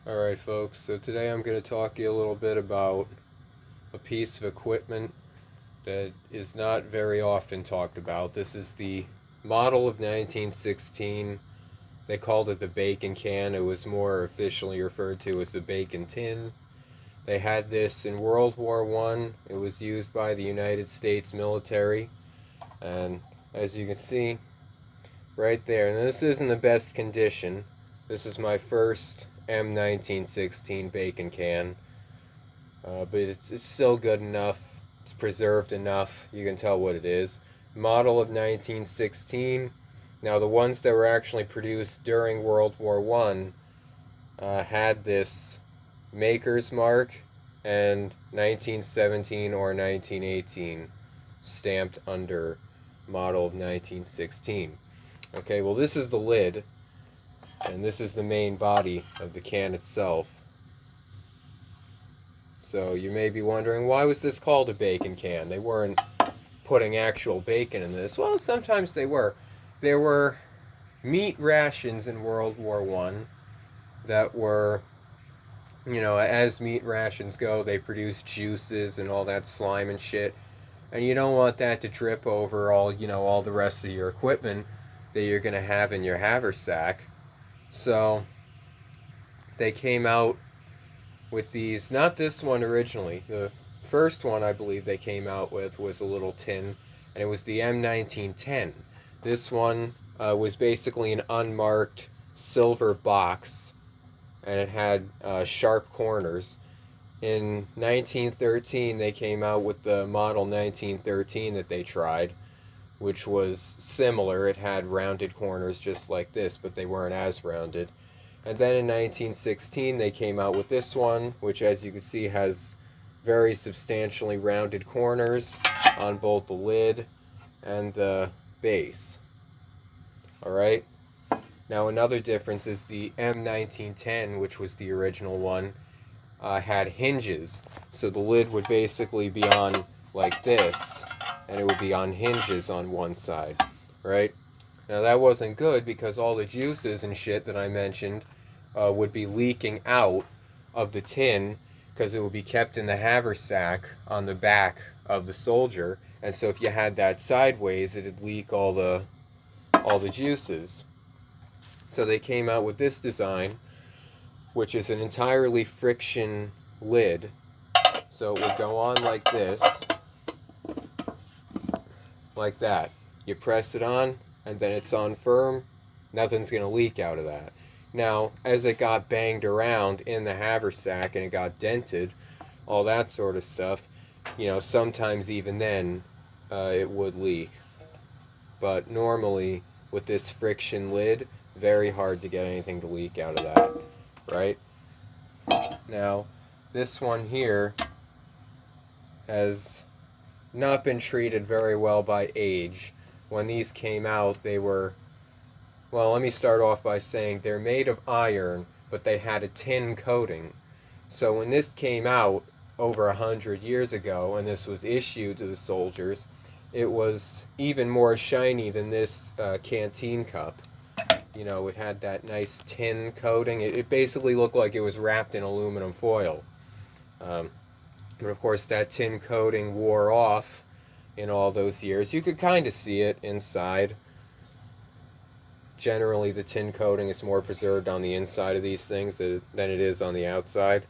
Alright folks, so today I'm going to talk to you a little bit about a piece of equipment that is not very often talked about. This is the model of 1916. They called it the bacon can. It was more officially referred to as the bacon tin. They had this in World War I. It was used by the United States military. And as you can see right there, and this isn't the best condition. This is my first M1916 bacon can. But it's still good enough. It's preserved enough. You can tell what it is. Model of 1916. Now the ones that were actually produced during World War I had this maker's mark and 1917 or 1918 stamped under model of 1916. Okay, well this is the lid, and this is the main body of the can itself. So you may be wondering, why was this called a bacon can? They weren't putting actual bacon in this. Well, sometimes they were. There were meat rations in World War I that were, as meat rations go, they produce juices and all that slime and shit. And you don't want that to drip over all the rest of your equipment that you're going to have in your haversack. So they came out with these, not this one originally. The first one I believe they came out with was a little tin, and it was the M1910. This one was basically an unmarked silver box, and it had sharp corners. In 1913 they came out with the model 1913 that they tried, which was similar. It had rounded corners just like this, but they weren't as rounded. And then in 1916 they came out with this one, which as you can see has very substantially rounded corners on both the lid and the base. Alright? Now another difference is the M1910, which was the original one, had hinges. So the lid would basically be on like this, and it would be on hinges on one side. Right? Now that wasn't good because all the juices and shit that I mentioned would be leaking out of the tin, because it would be kept in the haversack on the back of the soldier, and so if you had that sideways, it'd leak all the juices. So they came out with this design, which is an entirely friction lid. So it would go on like this, like that. You press it on, and then it's on firm. Nothing's going to leak out of that. Now, as it got banged around in the haversack and it got dented, all that sort of stuff, sometimes even then it would leak. But normally, with this friction lid, very hard to get anything to leak out of that, right? Now, this one here has not been treated very well by age. When these came out, they were, well, let me start off by saying they're made of iron, but they had a tin coating. So when this came out over 100 years ago, and this was issued to the soldiers, it was even more shiny than this canteen cup. It had that nice tin coating. It basically looked like it was wrapped in aluminum foil. But of course that tin coating wore off in all those years. You could kind of see it inside. Generally the tin coating is more preserved on the inside of these things than it is on the outside.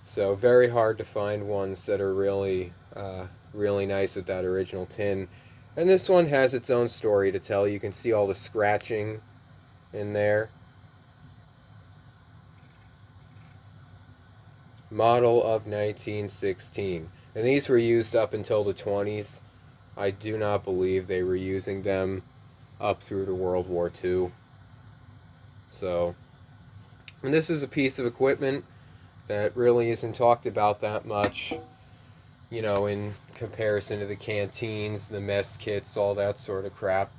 So very hard to find ones that are really nice with that original tin. And this one has its own story to tell. You can see all the scratching in there. Model of 1916. And these were used up until the 20s. I do not believe they were using them up through to World War II. So, and this is a piece of equipment that really isn't talked about that much, in comparison to the canteens, the mess kits, all that sort of crap.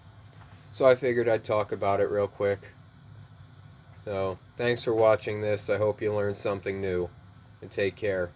So I figured I'd talk about it real quick. So, thanks for watching this. I hope you learned something new, and take care.